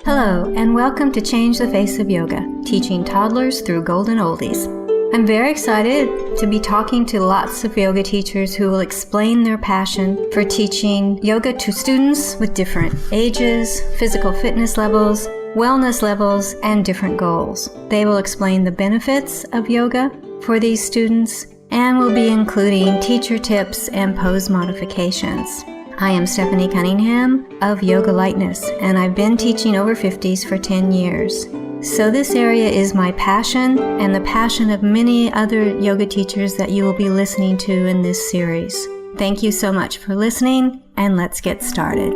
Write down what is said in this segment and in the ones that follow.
Hello, and welcome to Change the Face of Yoga, teaching toddlers through golden oldies. I'm very excited to be talking to lots of yoga teachers who will explain their passion for teaching yoga to students with different ages, physical fitness levels, wellness levels, and different goals. They will explain the benefits of yoga for these students and will be including teacher tips and pose modifications. I am Stephanie Cunningham of Yoga Lightness, and I've been teaching over 50s for 10 years. So this area is my passion and the passion of many other yoga teachers that you will be listening to in this series. Thank you so much for listening, and let's get started.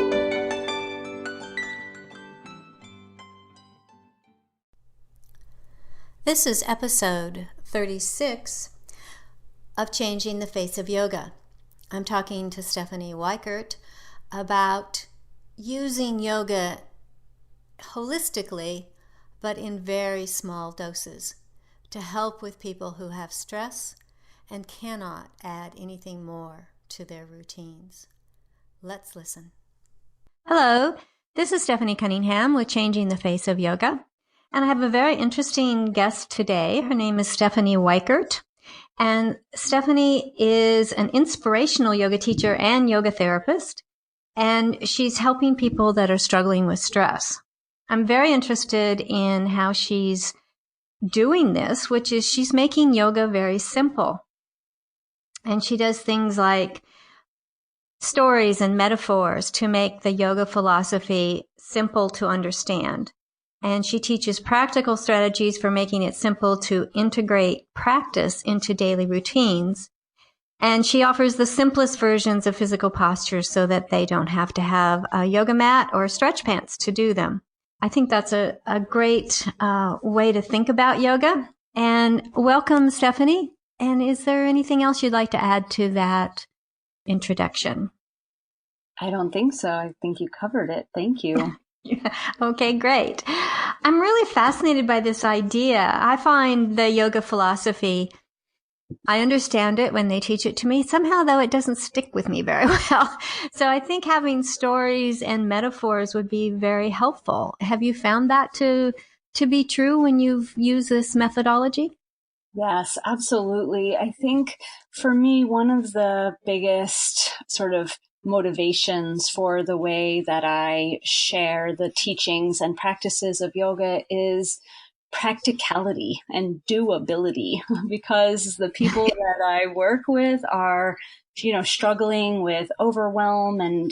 This is episode 36 of Changing the Face of Yoga. I'm talking to Stephanie Weichert about using yoga holistically, but in very small doses, to help with people who have stress and cannot add anything more to their routines. Let's listen. Hello, this is Stephanie Cunningham with Changing the Face of Yoga, and I have a very interesting guest today. Her name is Stephanie Weichert. And Stephanie is an inspirational yoga teacher and yoga therapist, and she's helping people that are struggling with stress. I'm very interested in how she's doing this, which is she's making yoga very simple. And she does things like stories and metaphors to make the yoga philosophy simple to understand. And she teaches practical strategies for making it simple to integrate practice into daily routines. And she offers the simplest versions of physical postures so that they don't have to have a yoga mat or stretch pants to do them. I think that's a great way to think about yoga. And welcome, Stephanie. And is there anything else you'd like to add to that introduction? I don't think so. I think you covered it. Thank you. Yeah. Okay, great. I'm really fascinated by this idea. I find the yoga philosophy, I understand it when they teach it to me. Somehow, though, it doesn't stick with me very well. So I think having stories and metaphors would be very helpful. Have you found that to be true when you've used this methodology? Yes, absolutely. I think for me, one of the biggest sort of motivations for the way that I share the teachings and practices of yoga is practicality and doability, because the people that I work with are, struggling with overwhelm and,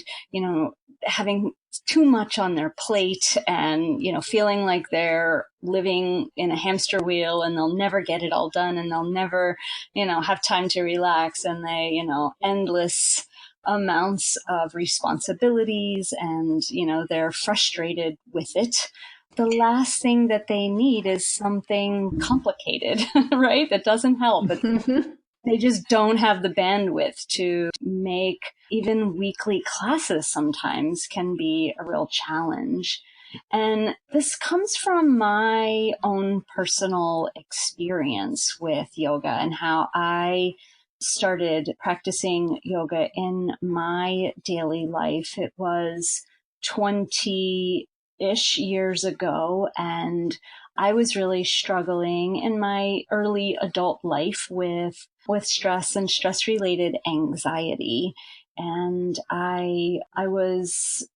having too much on their plate and, feeling like they're living in a hamster wheel and they'll never get it all done and they'll never, have time to relax, and they, endless amounts of responsibilities, and, they're frustrated with it. The last thing that they need is something complicated, right? That doesn't help. They just don't have the bandwidth to make. Even weekly classes sometimes can be a real challenge. And this comes from my own personal experience with yoga and how I started practicing yoga in my daily life. It was 20-ish years ago, and I was really struggling in my early adult life with stress and stress-related anxiety. And I was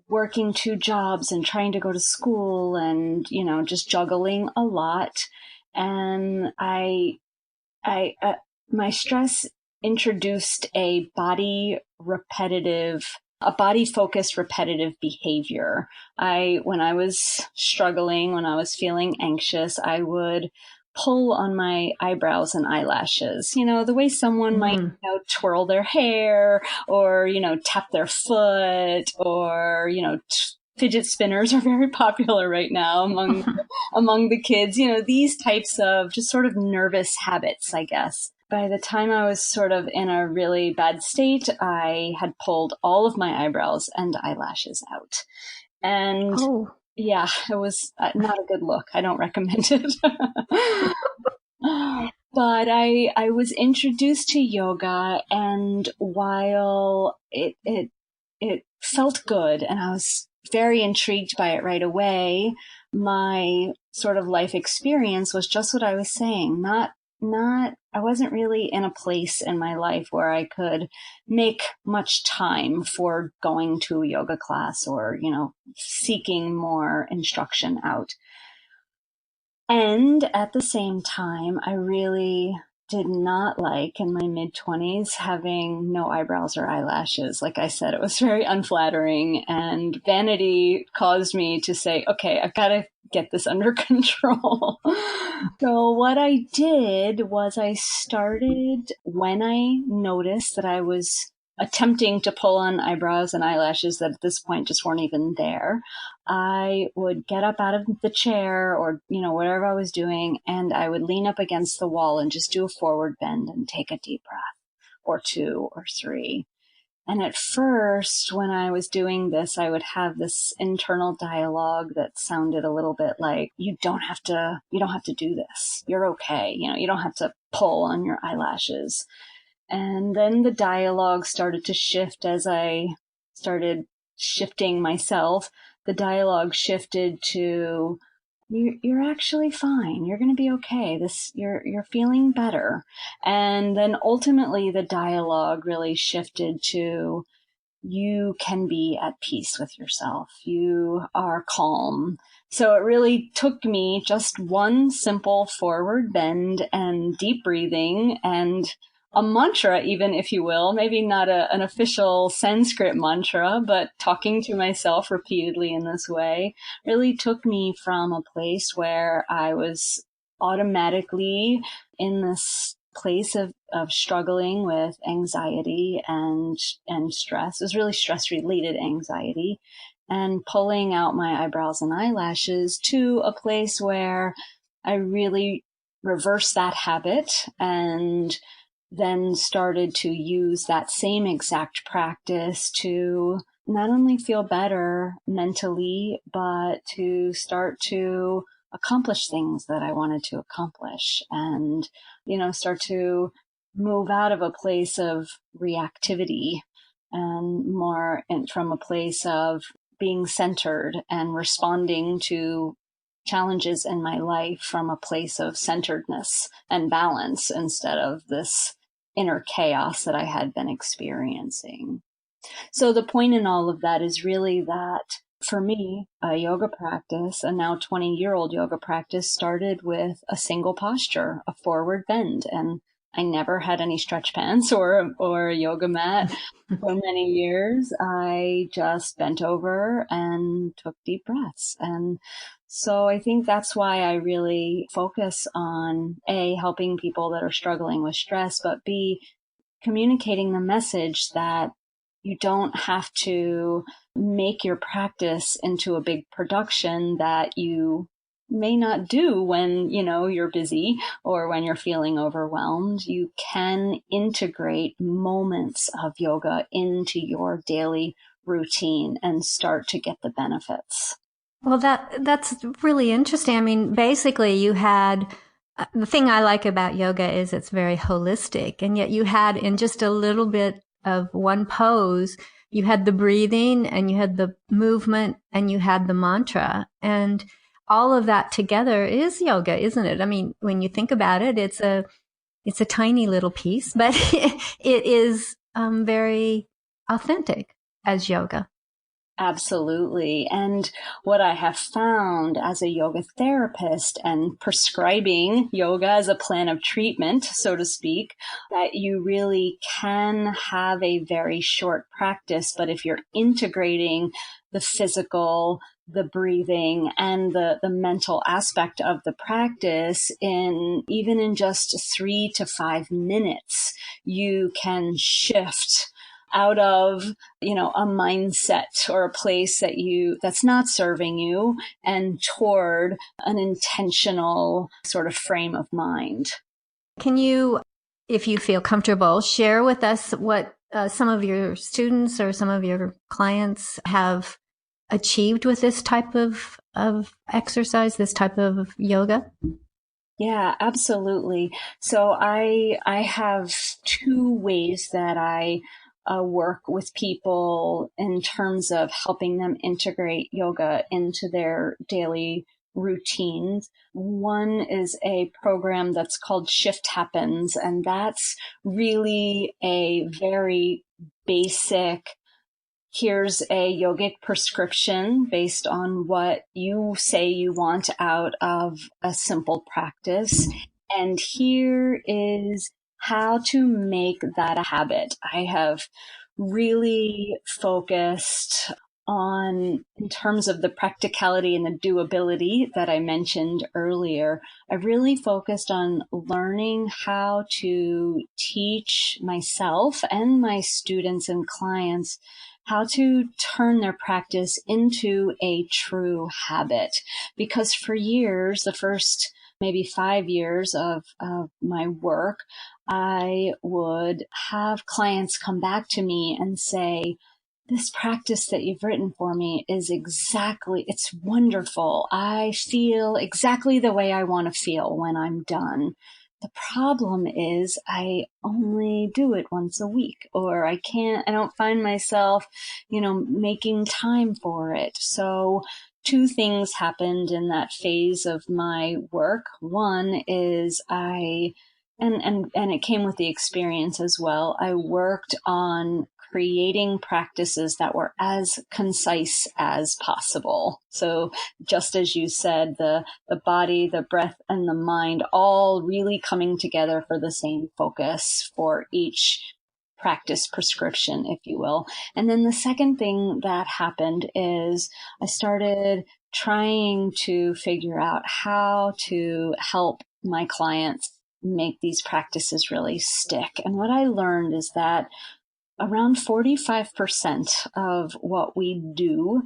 working 2 jobs and trying to go to school and, just juggling a lot. And my stress introduced a body-focused repetitive behavior. When I was struggling, when I was feeling anxious, I would pull on my eyebrows and eyelashes, the way someone might, twirl their hair or, tap their foot, or, fidget spinners are very popular right now among the kids, these types of just sort of nervous habits, I guess. By the time I was sort of in a really bad state, I had pulled all of my eyebrows and eyelashes out. And yeah, it was not a good look. I don't recommend it. But I was introduced to yoga, and while it felt good and I was very intrigued by it right away. My sort of life experience was just what I was saying. I wasn't really in a place in my life where I could make much time for going to a yoga class or, seeking more instruction out. And at the same time, I really did not like in my mid-20s having no eyebrows or eyelashes. Like I said, it was very unflattering, and vanity caused me to say, okay, I've got to get this under control. So what I did was I started, when I noticed that I was attempting to pull on eyebrows and eyelashes that at this point just weren't even there, I would get up out of the chair or, whatever I was doing, and I would lean up against the wall and just do a forward bend and take a deep breath or 2 or 3. And at first, when I was doing this, I would have this internal dialogue that sounded a little bit like, you don't have to do this. You're okay. You don't have to pull on your eyelashes. And then the dialogue started to shift as I started shifting myself. The dialogue shifted to, you're actually fine. You're going to be okay. You're feeling better. And then ultimately the dialogue really shifted to, you can be at peace with yourself. You are calm. So it really took me just one simple forward bend and deep breathing and a mantra, even, if you will, maybe not an official Sanskrit mantra, but talking to myself repeatedly in this way really took me from a place where I was automatically in this place of struggling with anxiety and stress. It was really stress-related anxiety, and pulling out my eyebrows and eyelashes to a place where I really reversed that habit and then started to use that same exact practice to not only feel better mentally, but to start to accomplish things that I wanted to accomplish and, start to move out of a place of reactivity and more from a place of being centered and responding to challenges in my life from a place of centeredness and balance instead of this inner chaos that I had been experiencing. So the point in all of that is really that for me, a yoga practice, a now 20-year-old yoga practice, started with a single posture, a forward bend. And I never had any stretch pants or a yoga mat for many years. I just bent over and took deep breaths. And so I think that's why I really focus on A, helping people that are struggling with stress, but B, communicating the message that you don't have to make your practice into a big production that you may not do when, you're busy or when you're feeling overwhelmed. You can integrate moments of yoga into your daily routine and start to get the benefits. Well, that's really interesting. I mean, basically you had the thing I like about yoga is it's very holistic, and yet you had in just a little bit of one pose, you had the breathing and you had the movement and you had the mantra, and all of that together is yoga, isn't it? I mean, when you think about it, it's a tiny little piece, but it is very authentic as yoga. Absolutely. And what I have found as a yoga therapist and prescribing yoga as a plan of treatment, so to speak, that you really can have a very short practice. But if you're integrating the physical, the breathing, and the mental aspect of the practice even in just 3 to 5 minutes, you can shift out of, a mindset or a place that's not serving you and toward an intentional sort of frame of mind. Can you, if you feel comfortable, share with us what some of your students or some of your clients have achieved with this type of exercise, this type of yoga? Yeah, absolutely. So I have 2 ways that I work with people in terms of helping them integrate yoga into their daily routines. One is a program that's called Shift Happens, and that's really a very basic, here's a yogic prescription based on what you say you want out of a simple practice. And here is how to make that a habit. I have really focused on, in terms of the practicality and the doability that I mentioned earlier, I've really focused on learning how to teach myself and my students and clients how to turn their practice into a true habit. Because for years, the first maybe 5 years of my work, I would have clients come back to me and say, this practice that you've written for me is it's wonderful. I feel exactly the way I want to feel when I'm done. The problem is I only do it once a week, or I don't find myself, making time for it. So two things happened in that phase of my work. One is and it came with the experience as well. I worked on creating practices that were as concise as possible. So just as you said, the body, the breath, and the mind all really coming together for the same focus for each practice prescription, if you will. And then the second thing that happened is I started trying to figure out how to help my clients make these practices really stick. And what I learned is that around 45% of what we do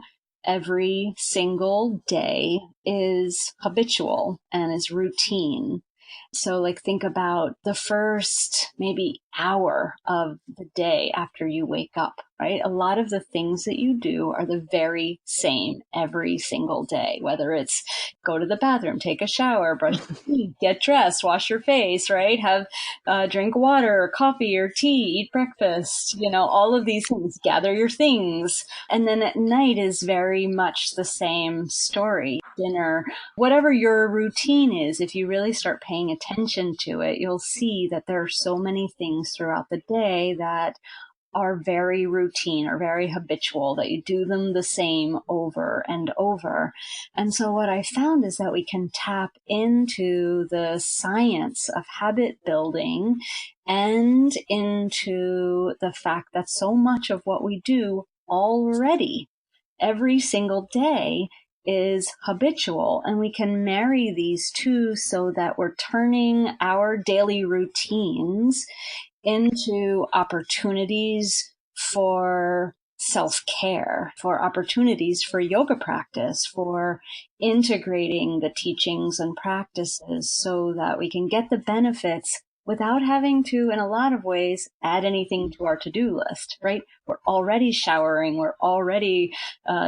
every single day is habitual and is routine. So think about the first maybe hour of the day after you wake up, right? A lot of the things that you do are the very same every single day, whether it's go to the bathroom, take a shower, brush your teeth, get dressed, wash your face, right? Have drink water or coffee or tea, eat breakfast, all of these things, gather your things. And then at night is very much the same story. Dinner, whatever your routine is, if you really start paying attention to it, you'll see that there are so many things throughout the day that are very routine or very habitual, that you do them the same over and over. And so what I found is that we can tap into the science of habit building and into the fact that so much of what we do already every single day is habitual, and we can marry these two so that we're turning our daily routines into opportunities for self-care, for opportunities for yoga practice, for integrating the teachings and practices so that we can get the benefits without having to, in a lot of ways, add anything to our to-do list, right? We're already showering. We're already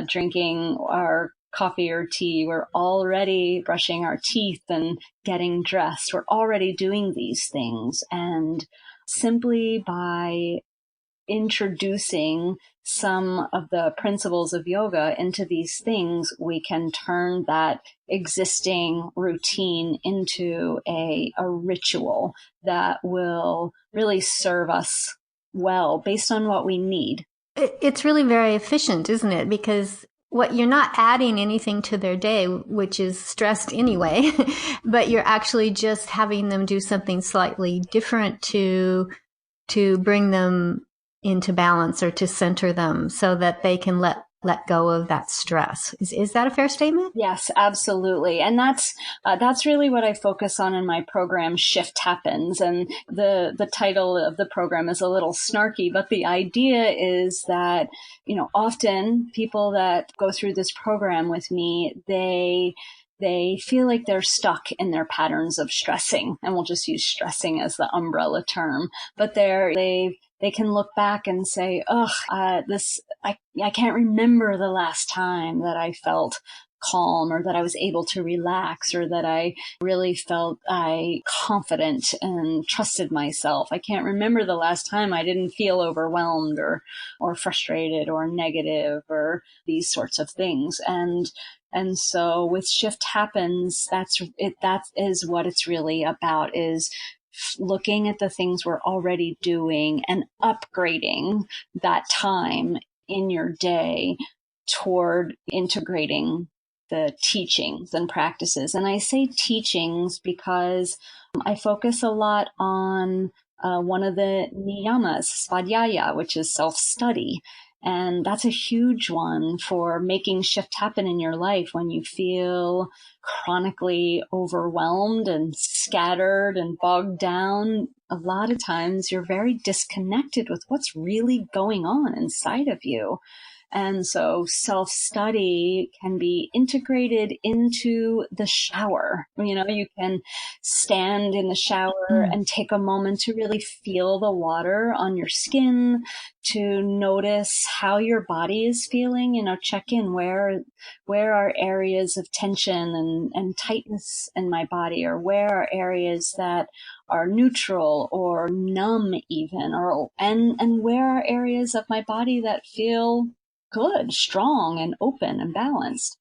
drinking our coffee or tea. We're already brushing our teeth and getting dressed. We're already doing these things. And simply by introducing some of the principles of yoga into these things, we can turn that existing routine into a ritual that will really serve us well based on what we need. It's really very efficient, isn't it? Because you're not adding anything to their day, which is stressed anyway, but you're actually just having them do something slightly different to bring them into balance or to center them so that they can let go of that stress. Is that a fair statement? Yes, absolutely. And that's really what I focus on in my program, Shift Happens. And the title of the program is a little snarky, but the idea is that, often people that go through this program with me, they feel like they're stuck in their patterns of stressing, and we'll just use stressing as the umbrella term. But they can look back and say, I can't remember the last time that I felt calm, or that I was able to relax, or that I really felt confident and trusted myself. I can't remember the last time I didn't feel overwhelmed or frustrated or negative or these sorts of things. And so with Shift Happens, that is what it's really about, is looking at the things we're already doing and upgrading that time in your day toward integrating the teachings and practices. And I say teachings because I focus a lot on one of the niyamas, svadhyaya, which is self-study. And that's a huge one for making shift happen in your life when you feel chronically overwhelmed and scattered and bogged down. A lot of times you're very disconnected with what's really going on inside of you. And so self-study can be integrated into the shower. You know, you can stand in the shower and take a moment to really feel the water on your skin, to notice how your body is feeling, you know, check in where are areas of tension and tightness in my body, or where are areas that are neutral or numb even, and where are areas of my body that feel good, strong, and open and balanced.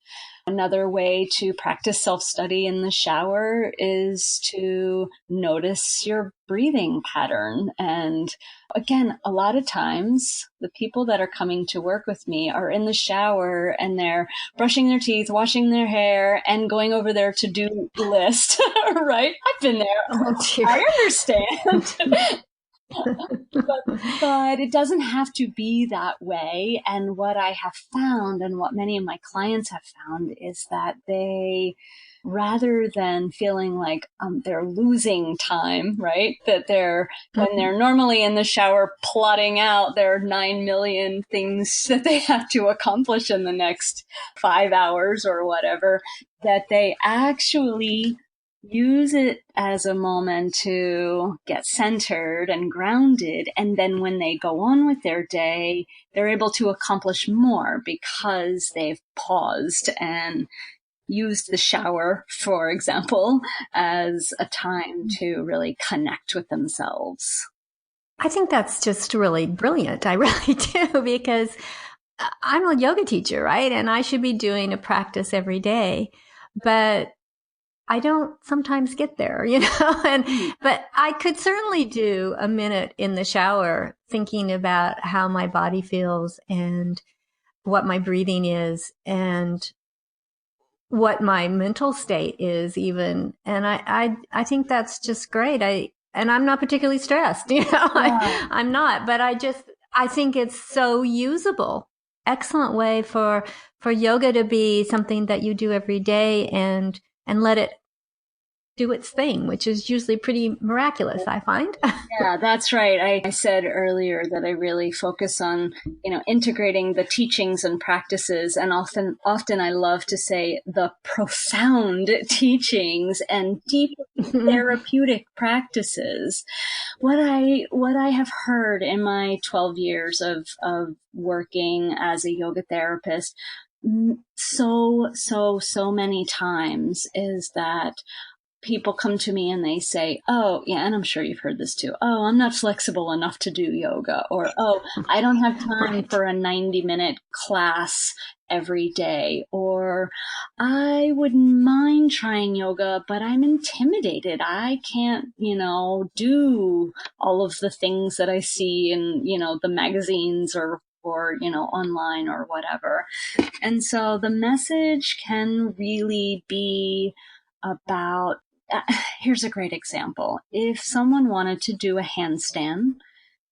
Another way to practice self-study in the shower is to notice your breathing pattern. And again, a lot of times the people that are coming to work with me are in the shower and they're brushing their teeth, washing their hair, and going over their to-do list, right? I've been there. Oh, dear. I understand. But it doesn't have to be that way. And what I have found, and what many of my clients have found, is that they, rather than feeling like they're losing time, right? That when they're normally in the shower plotting out their 9 million things that they have to accomplish in the next 5 hours or whatever, that they actually use it as a moment to get centered and grounded. And then when they go on with their day, they're able to accomplish more because they've paused and used the shower, for example, as a time to really connect with themselves. I think that's just really brilliant. I really do, because I'm a yoga teacher, right? And I should be doing a practice every day, but I don't sometimes get there, you know, but I could certainly do a minute in the shower thinking about how my body feels and what my breathing is and what my mental state is even. And I think that's just great. And I'm not particularly stressed, you know, yeah. I'm not, but I think it's so usable. Excellent way for yoga to be something that you do every day and let it do its thing, which is usually pretty miraculous, I find. Yeah, that's right. I said earlier that I really focus on, you know, integrating the teachings and practices, and often I love to say the profound teachings and deep therapeutic practices. What I have heard in my 12 years of working as a yoga therapist so many times is that people come to me and they say, oh, yeah, and I'm sure you've heard this too. Oh, I'm not flexible enough to do yoga. Or, oh, I don't have time for a 90-minute class every day. Or, I wouldn't mind trying yoga, but I'm intimidated. I can't, you know, do all of the things that I see in, you know, the magazines or, you know, online or whatever. And so the message can really be about, here's a great example. If someone wanted to do a handstand,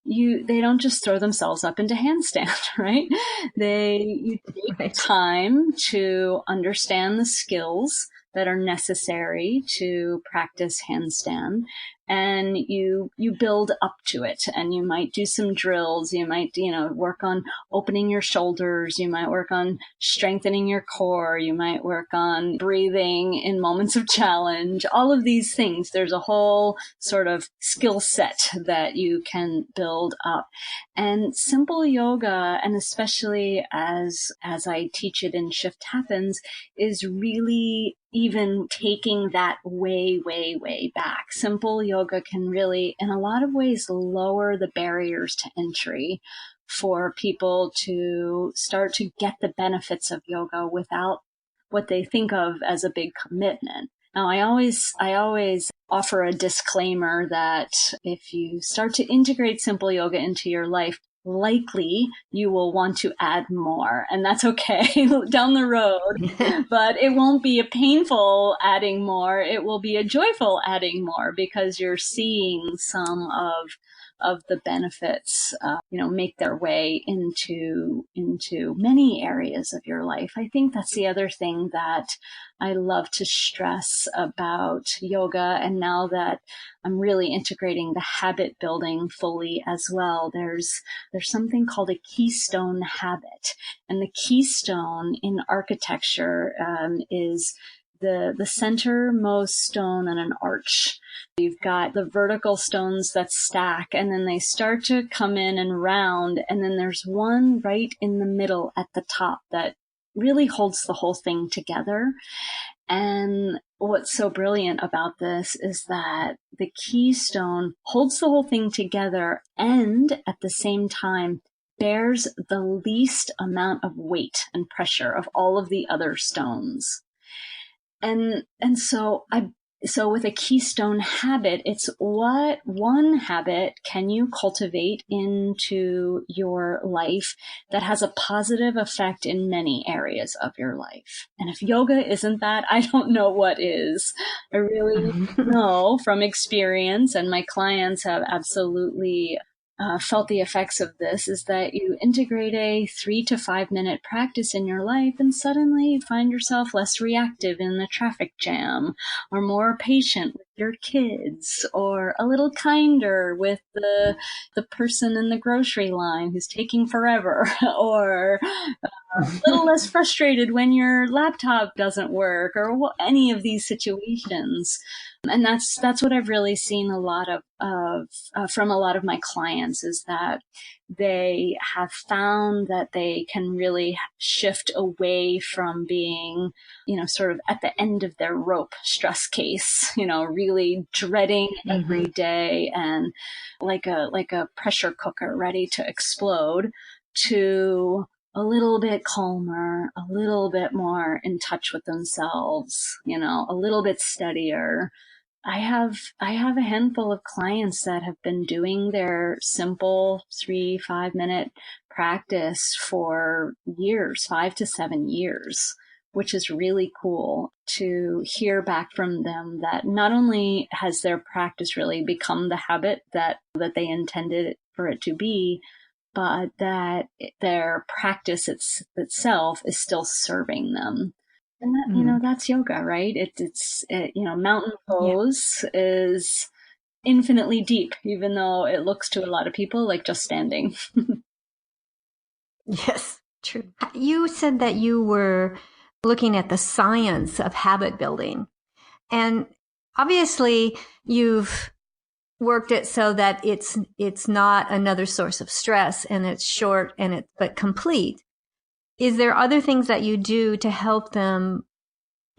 they don't just throw themselves up into handstand, right? You take time to understand the skills that are necessary to practice handstand. and you build up to it, and you might do some drills. You might, work on opening your shoulders. You might work on strengthening your core. You might work on breathing in moments of challenge. All of these things, there's a whole sort of skill set that you can build up. And simple yoga, and especially as I teach it in Shift Happens, is really even taking that way, way, way back. Simple yoga can really, in a lot of ways, lower the barriers to entry for people to start to get the benefits of yoga without what they think of as a big commitment. Now, I always offer a disclaimer that if you start to integrate simple yoga into your life, likely you will want to add more, and that's okay down the road, but it won't be a painful adding more. It will be a joyful adding more, because you're seeing some of the benefits, make their way into many areas of your life. I think that's the other thing that I love to stress about yoga. And now that I'm really integrating the habit building fully as well, there's something called a keystone habit. And the keystone in architecture is the centermost stone on an arch. You've got the vertical stones that stack, and then they start to come in and round, and then there's one right in the middle at the top that really holds the whole thing together. And what's so brilliant about this is that the keystone holds the whole thing together, and at the same time bears the least amount of weight and pressure of all of the other stones. And so with a keystone habit, it's what one habit can you cultivate into your life that has a positive effect in many areas of your life. And if yoga isn't that, I don't know what is. I really know from experience, and my clients have absolutely felt the effects of this, is that you integrate a 3 to 5 minute practice in your life, and suddenly you find yourself less reactive in the traffic jam, or more patient with your kids, or a little kinder with the person in the grocery line who's taking forever, or a little less frustrated when your laptop doesn't work, or any of these situations. And that's what I've really seen a lot of from a lot of my clients, is that they have found that they can really shift away from being, sort of at the end of their rope stress case, really dreading every day and like a pressure cooker ready to explode, to a little bit calmer, a little bit more in touch with themselves, a little bit steadier. I have a handful of clients that have been doing their simple 3-5 minute practice for years, 5 to 7 years, which is really cool to hear back from them that not only has their practice really become the habit that they intended for it to be, but that their practice itself is still serving them. And that, that's yoga, right? It's mountain pose is infinitely deep, even though it looks to a lot of people like just standing. Yes, true. You said that you were looking at the science of habit building, and obviously you've worked it so that it's not another source of stress, and it's short but complete. Is there other things that you do to help them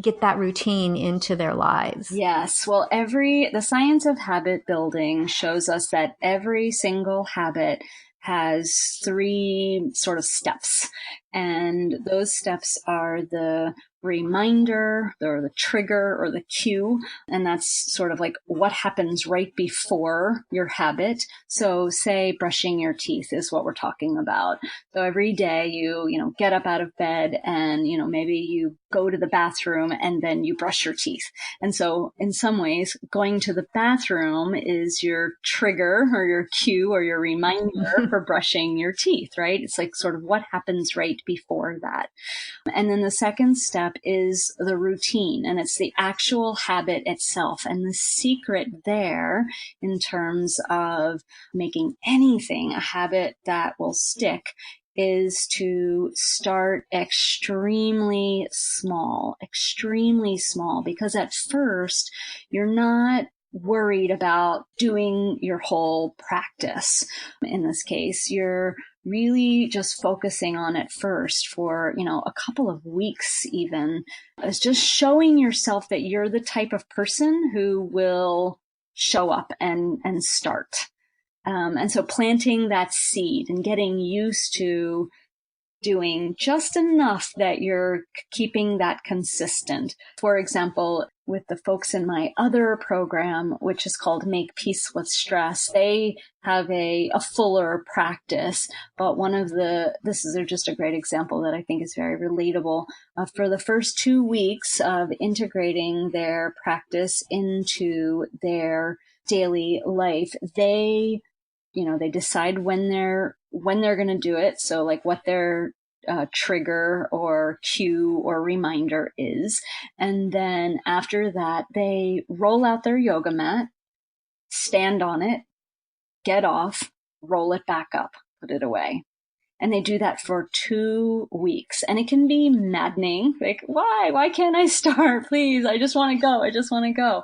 get that routine into their lives? Yes. Well, the science of habit building shows us that every single habit has 3 sort of steps. And those steps are the reminder, or the trigger, or the cue. And that's sort of like what happens right before your habit. So say brushing your teeth is what we're talking about. So every day you get up out of bed, and, maybe you go to the bathroom and then you brush your teeth. And so in some ways, going to the bathroom is your trigger or your cue or your reminder for brushing your teeth, right? It's like sort of what happens right before that. And then the second step step is the routine, and it's the actual habit itself. And the secret there, in terms of making anything a habit that will stick, is to start extremely small, because at first you're not worried about doing your whole practice. In this case, you're really just focusing on it first for, a couple of weeks even, as just showing yourself that you're the type of person who will show up and start. And so planting that seed and getting used to doing just enough that you're keeping that consistent. For example, with the folks in my other program, which is called Make Peace with Stress, they have a fuller practice. But this is just a great example that I think is very relatable. For the first 2 weeks of integrating their practice into their daily life, they decide when they're going to do it. So like what their trigger or cue or reminder is. And then after that, they roll out their yoga mat, stand on it, get off, roll it back up, put it away. And they do that for 2 weeks. And it can be maddening. Like, why can't I start? Please, I just want to go.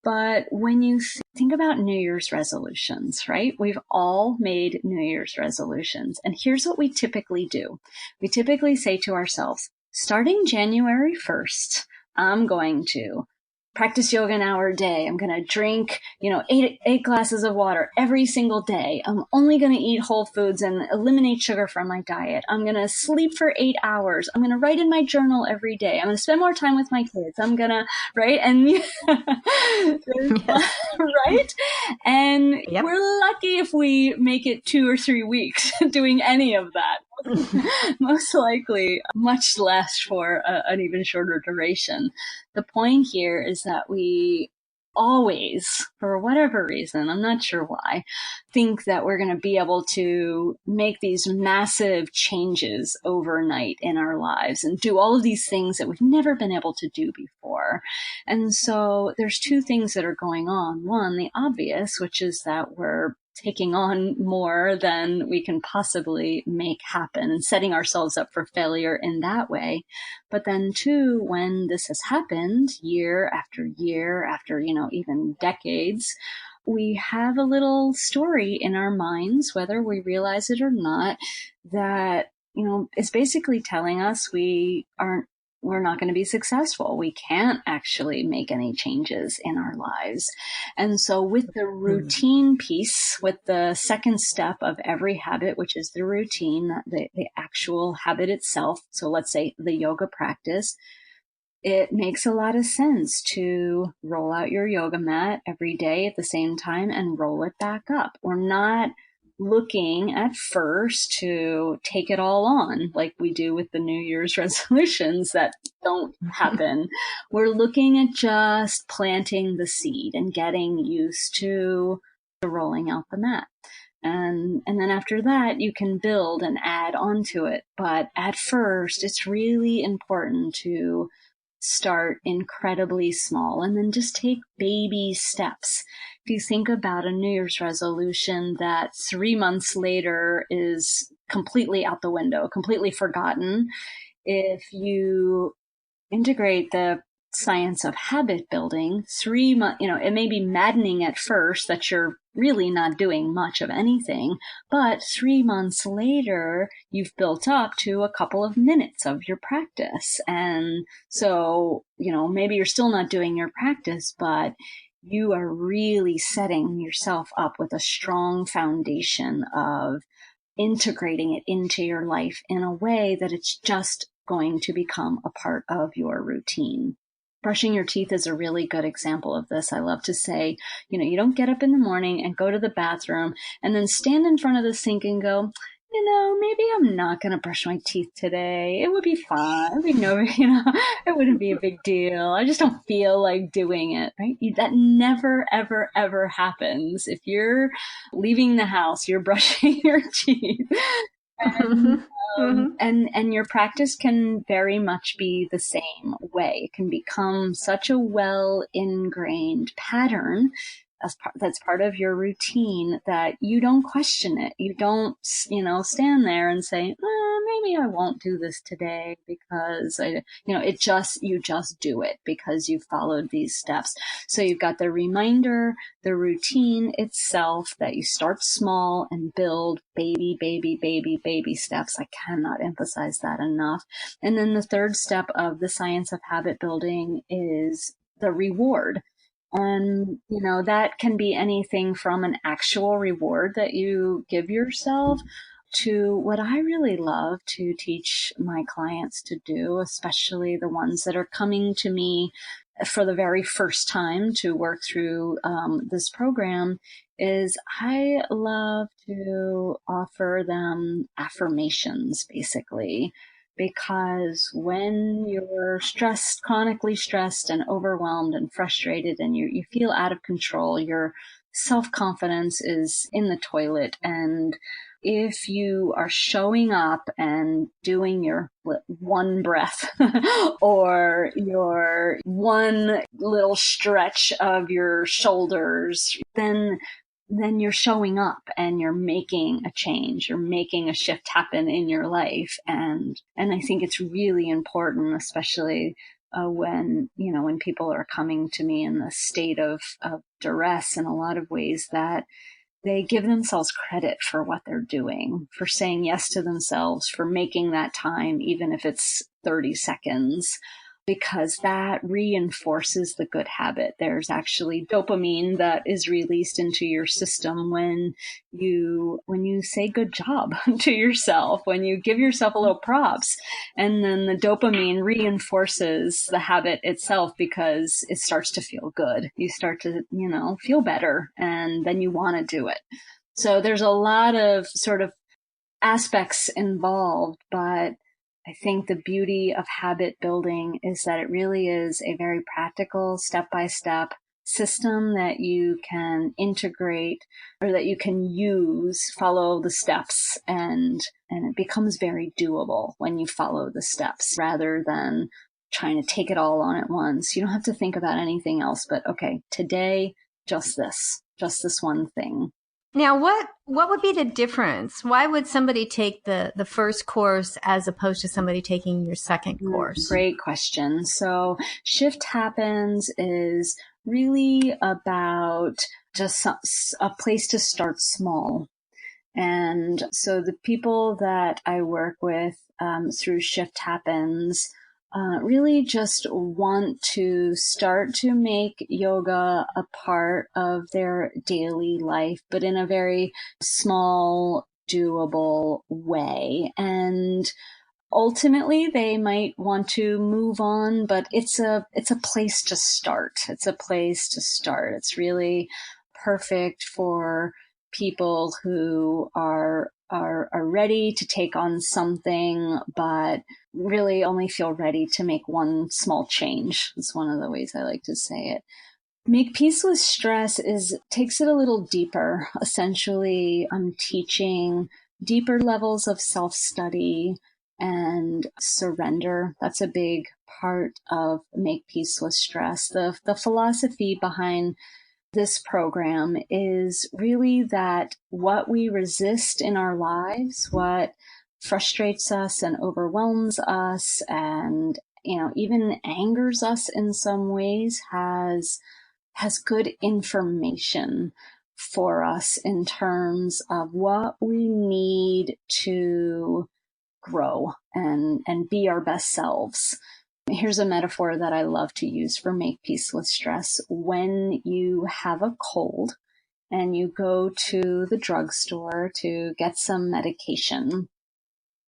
But when you think about New Year's resolutions, right? We've all made New Year's resolutions. And here's what we typically do. We typically say to ourselves, starting January 1st, I'm going to practice yoga an hour a day. I'm going to drink, 8 glasses of water every single day. I'm only going to eat whole foods and eliminate sugar from my diet. I'm going to sleep for 8 hours. I'm going to write in my journal every day. I'm going to spend more time with my kids. I'm going to, right? And, right? And yep. We're lucky if we make it 2 or 3 weeks doing any of that. Most likely much less for an even shorter duration. The point here is that we always, for whatever reason, I'm not sure why, think that we're going to be able to make these massive changes overnight in our lives and do all of these things that we've never been able to do before. And so there's 2 things that are going on. One, the obvious, which is that we're taking on more than we can possibly make happen and setting ourselves up for failure in that way. But then 2, when this has happened year after year after, even decades, we have a little story in our minds, whether we realize it or not, that, is basically telling us we're not going to be successful. We can't actually make any changes in our lives. And so with the routine piece, with the second step of every habit, which is the routine, the actual habit itself. So let's say the yoga practice, it makes a lot of sense to roll out your yoga mat every day at the same time and roll it back up. We're not looking at first to take it all on like we do with the New Year's resolutions that don't happen. We're looking at just planting the seed and getting used to rolling out the mat. And then after that, you can build and add onto it. But at first, it's really important to start incredibly small and then just take baby steps. If you think about a New Year's resolution that 3 months later is completely out the window, completely forgotten, if you integrate the science of habit building, 3 months, it may be maddening at first that you're really not doing much of anything, but 3 months later, you've built up to a couple of minutes of your practice. And so, maybe you're still not doing your practice, but you are really setting yourself up with a strong foundation of integrating it into your life in a way that it's just going to become a part of your routine. Brushing your teeth is a really good example of this. I love to say, you don't get up in the morning and go to the bathroom and then stand in front of the sink and go, maybe I'm not going to brush my teeth today. It would be fine. It wouldn't be a big deal. I just don't feel like doing it, right? That never, ever, ever happens. If you're leaving the house, you're brushing your teeth. And your practice can very much be the same way. It can become such a well ingrained pattern that's part of your routine that you don't question it. You don't, stand there and say, maybe I won't do this today because you just do it because you've followed these steps. So you've got the reminder, the routine itself, that you start small and build baby steps. I cannot emphasize that enough. And then the third step of the science of habit building is the reward. And, that can be anything from an actual reward that you give yourself to what I really love to teach my clients to do, especially the ones that are coming to me for the very first time to work through this program, is I love to offer them affirmations, basically. Because when you're stressed, chronically stressed and overwhelmed and frustrated, and you feel out of control, your self-confidence is in the toilet. And if you are showing up and doing your one breath or your one little stretch of your shoulders, then you're showing up and you're making a change, you're making a shift happen in your life. And I think it's really important, especially when people are coming to me in the state of duress in a lot of ways, that they give themselves credit for what they're doing, for saying yes to themselves, for making that time, even if it's 30 seconds. Because that reinforces the good habit. There's actually dopamine that is released into your system when you say good job to yourself, when you give yourself a little props, and then the dopamine reinforces the habit itself because it starts to feel good. You start to, feel better, and then you want to do it. So there's a lot of sort of aspects involved, but I think the beauty of habit building is that it really is a very practical, step-by-step system that you can integrate, or that you can use, follow the steps, and it becomes very doable when you follow the steps rather than trying to take it all on at once. You don't have to think about anything else but, okay, today, just this one thing. Now, what would be the difference? Why would somebody take the first course as opposed to somebody taking your second course? Great question. So Shift Happens is really about just a place to start small. And so the people that I work with through Shift Happens really just want to start to make yoga a part of their daily life, but in a very small, doable way. And ultimately, they might want to move on, but it's a place to start. It's a place to start. It's really perfect for people who are ready to take on something, but really only feel ready to make one small change. It's one of the ways I like to say it. Make Peace with Stress takes it a little deeper. Essentially, I'm teaching deeper levels of self-study and surrender. That's a big part of Make Peace with Stress. The philosophy behind this program is really that what we resist in our lives, what frustrates us and overwhelms us and, even angers us in some ways, has good information for us in terms of what we need to grow and be our best selves. Here's a metaphor that I love to use for Make Peace with Stress. When you have a cold and you go to the drugstore to get some medication,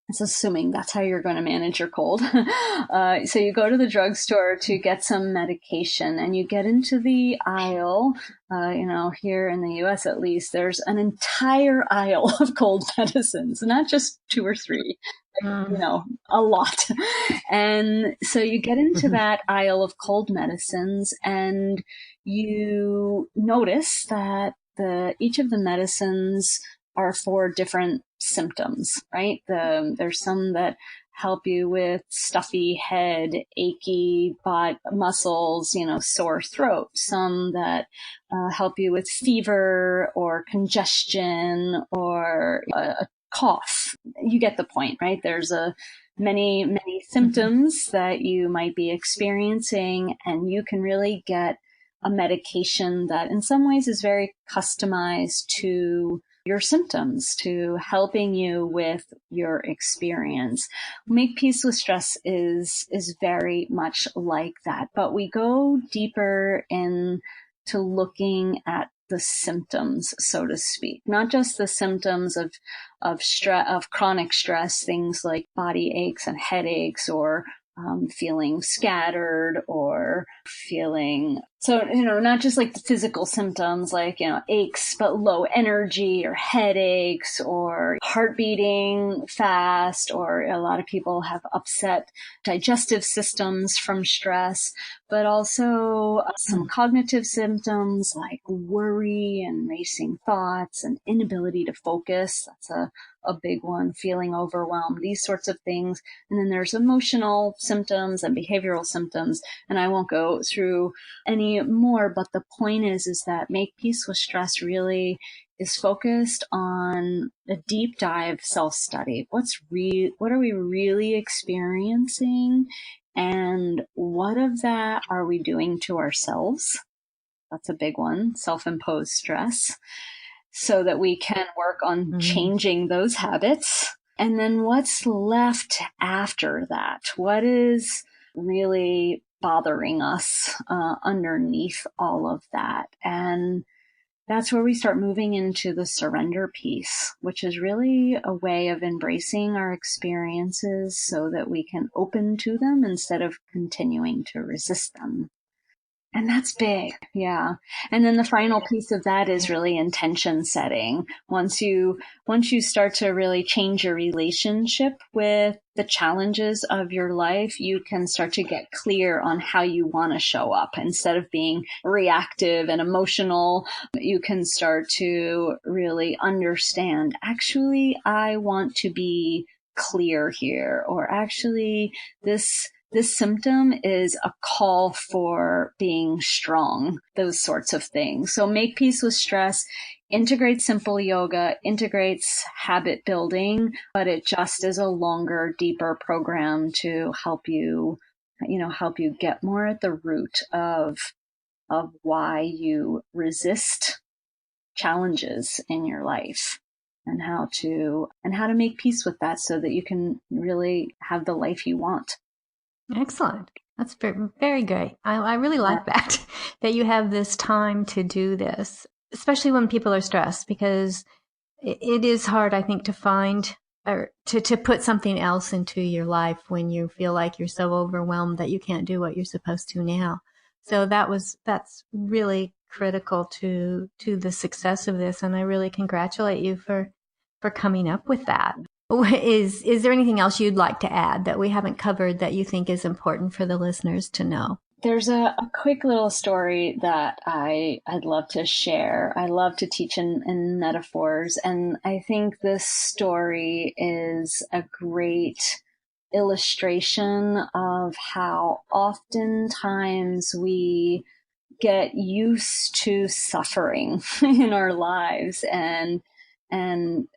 it's assuming that's how you're going to manage your cold. So you go to the drugstore to get some medication and you get into the aisle. Here in the US at least, there's an entire aisle of cold medicines, not just 2 or 3. A lot. And so you get into that aisle of cold medicines and you notice that each of the medicines are for different symptoms, right? There's some that help you with stuffy head, achy butt, muscles, sore throat. Some that help you with fever or congestion or a cough. You get the point, right? There's many symptoms that you might be experiencing, and you can really get a medication that in some ways is very customized to your symptoms, to helping you with your experience. Make Peace with Stress is very much like that, but we go deeper into looking at the symptoms, so to speak, not just the symptoms of stress, of chronic stress, things like body aches and headaches, or feeling scattered, or feeling, not just like the physical symptoms like, aches, but low energy or headaches or heart beating fast, or a lot of people have upset digestive systems from stress, but also some cognitive symptoms like worry and racing thoughts and inability to focus. That's a big one, feeling overwhelmed, these sorts of things. And then there's emotional symptoms and behavioral symptoms. And I won't go through any more, but the point is that Make Peace with Stress really is focused on a deep dive self-study. What are we really experiencing? And what of that are we doing to ourselves? That's a big one, self-imposed stress, so that we can work on changing those habits. And then what's left after that? What is really bothering us underneath all of that? And that's where we start moving into the surrender piece, which is really a way of embracing our experiences so that we can open to them instead of continuing to resist them. And that's big. Yeah. And then the final piece of that is really intention setting. Once you start to really change your relationship with the challenges of your life, you can start to get clear on how you want to show up. Instead of being reactive and emotional, you can start to really understand, actually, I want to be clear here, or actually this symptom is a call for being strong, those sorts of things. So Make Peace with Stress integrates simple yoga, integrates habit building, but it just is a longer, deeper program to help you get more at the root of why you resist challenges in your life, and how to make peace with that so that you can really have the life you want. Excellent. That's very, very great. I really like that you have this time to do this, especially when people are stressed, because it is hard, I think, to find or to put something else into your life when you feel like you're so overwhelmed that you can't do what you're supposed to now. So that's really critical to the success of this. And I really congratulate you for coming up with that. Is there anything else you'd like to add that we haven't covered that you think is important for the listeners to know? There's a quick little story that I'd love to share. I love to teach in metaphors, and I think this story is a great illustration of how oftentimes we get used to suffering in our lives and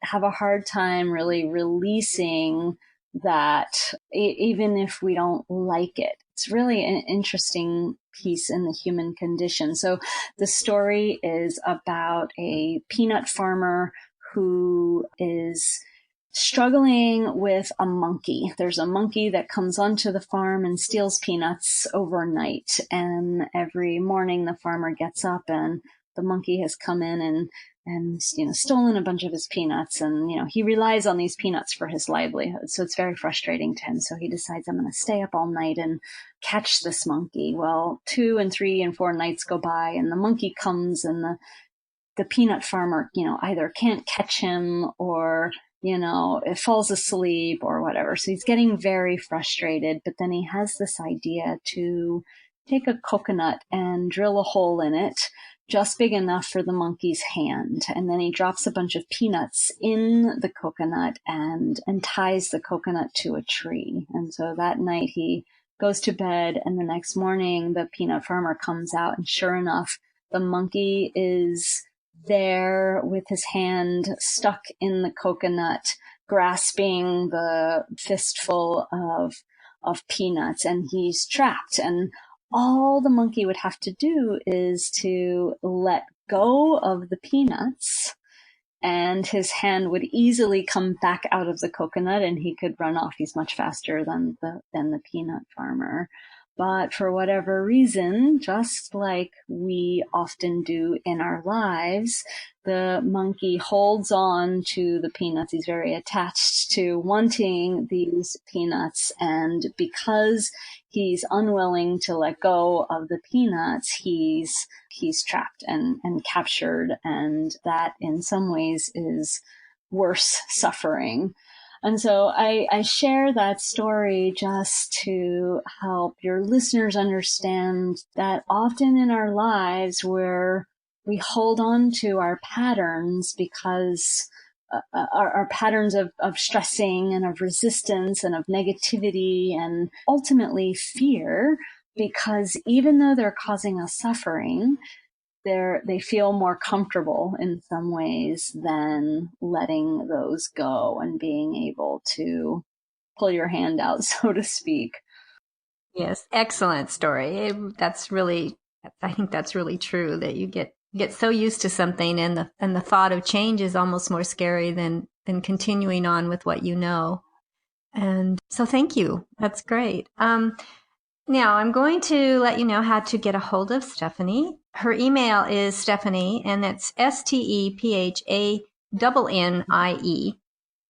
have a hard time really releasing that, even if we don't like it. It's really an interesting piece in the human condition. So the story is about a peanut farmer who is struggling with a monkey. There's a monkey that comes onto the farm and steals peanuts overnight. And every morning the farmer gets up and the monkey has come in and stolen a bunch of his peanuts, and he relies on these peanuts for his livelihood. So it's very frustrating to him. So he decides, I'm going to stay up all night and catch this monkey. Well, 2 and 3 and 4 nights go by, and the monkey comes, and the peanut farmer, either can't catch him or it falls asleep or whatever. So he's getting very frustrated. But then he has this idea to take a coconut and drill a hole in it just big enough for the monkey's hand. And then he drops a bunch of peanuts in the coconut and ties the coconut to a tree. And so that night he goes to bed, and the next morning the peanut farmer comes out, and sure enough, the monkey is there with his hand stuck in the coconut, grasping the fistful of peanuts, and he's trapped. And all the monkey would have to do is to let go of the peanuts, and his hand would easily come back out of the coconut and he could run off. He's much faster than the peanut farmer. But for whatever reason, just like we often do in our lives, the monkey holds on to the peanuts. He's very attached to wanting these peanuts. And because he's unwilling to let go of the peanuts, he's trapped and captured. And that in some ways is worse suffering. And so I share that story just to help your listeners understand that often in our lives we hold on to our patterns because our patterns of stressing and of resistance and of negativity and ultimately fear, because even though they're causing us suffering, they feel more comfortable in some ways than letting those go and being able to pull your hand out, so to speak. Yes, excellent story. I think that's really true, that you get so used to something, and the thought of change is almost more scary than continuing on with what you know. And so thank you. That's great. Now I'm going to let you know how to get a hold of Stephanie. Her email is Stephanie, and that's STEPHANNIE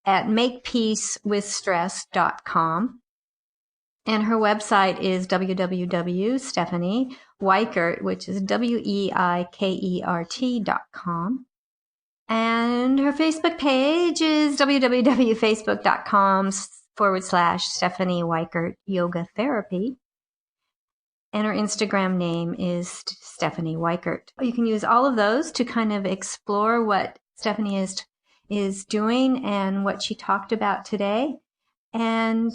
at makepeacewithstress.com. And her website is www.stephaniewikert, which is WEIKERT.com. And her Facebook page is www.facebook.com/Stephanie Wikert Yoga Therapy. And her Instagram name is Stephanie Wikert. You can use all of those to kind of explore what Stephanie is doing and what she talked about today. And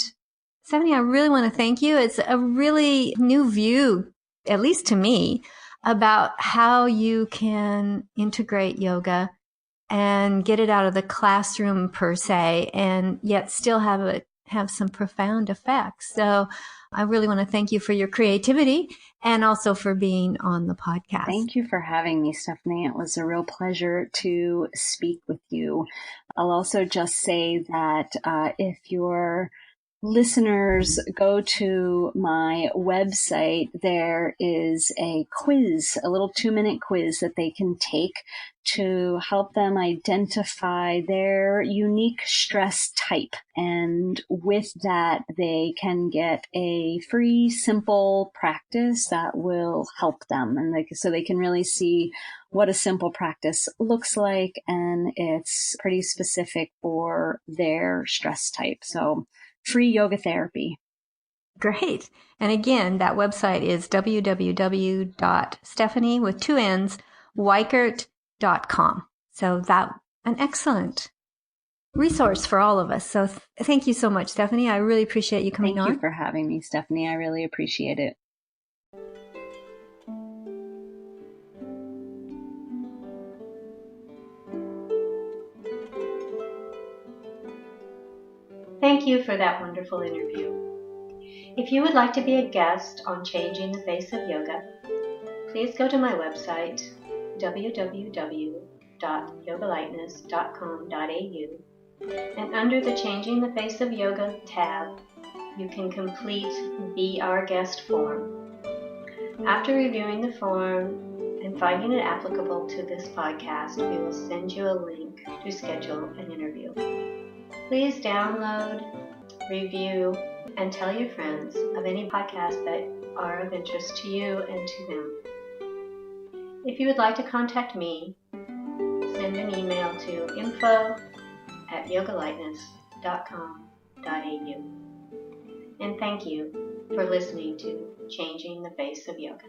Stephanie, I really want to thank you. It's a really new view, at least to me, about how you can integrate yoga and get it out of the classroom per se, and yet still have some profound effects. So I really want to thank you for your creativity and also for being on the podcast. Thank you for having me, Stephanie. It was a real pleasure to speak with you. I'll also just say that if your listeners go to my website, there is a quiz, a little 2-minute quiz that they can take to help them identify their unique stress type. And with that, they can get a free, simple practice that will help them. And so they can really see what a simple practice looks like. And it's pretty specific for their stress type. So free yoga therapy. Great. And again, that website is www.stephanie with 2 N's, Wikert.com. So that an excellent resource for all of us. So thank you so much, Stephanie. I really appreciate you coming on. Thank you for having me, Stephanie. I really appreciate it. Thank you for that wonderful interview. If you would like to be a guest on Changing the Face of Yoga, please go to my website, www.yogalightness.com.au, and under the Changing the Face of Yoga tab, you can complete Be Our Guest form. After reviewing the form and finding it applicable to this podcast, we will send you a link to schedule an interview. Please download, review, and tell your friends of any podcasts that are of interest to you and to them. If you would like to contact me, send an email to info@yogalightness.com.au. And thank you for listening to Changing the Face of Yoga.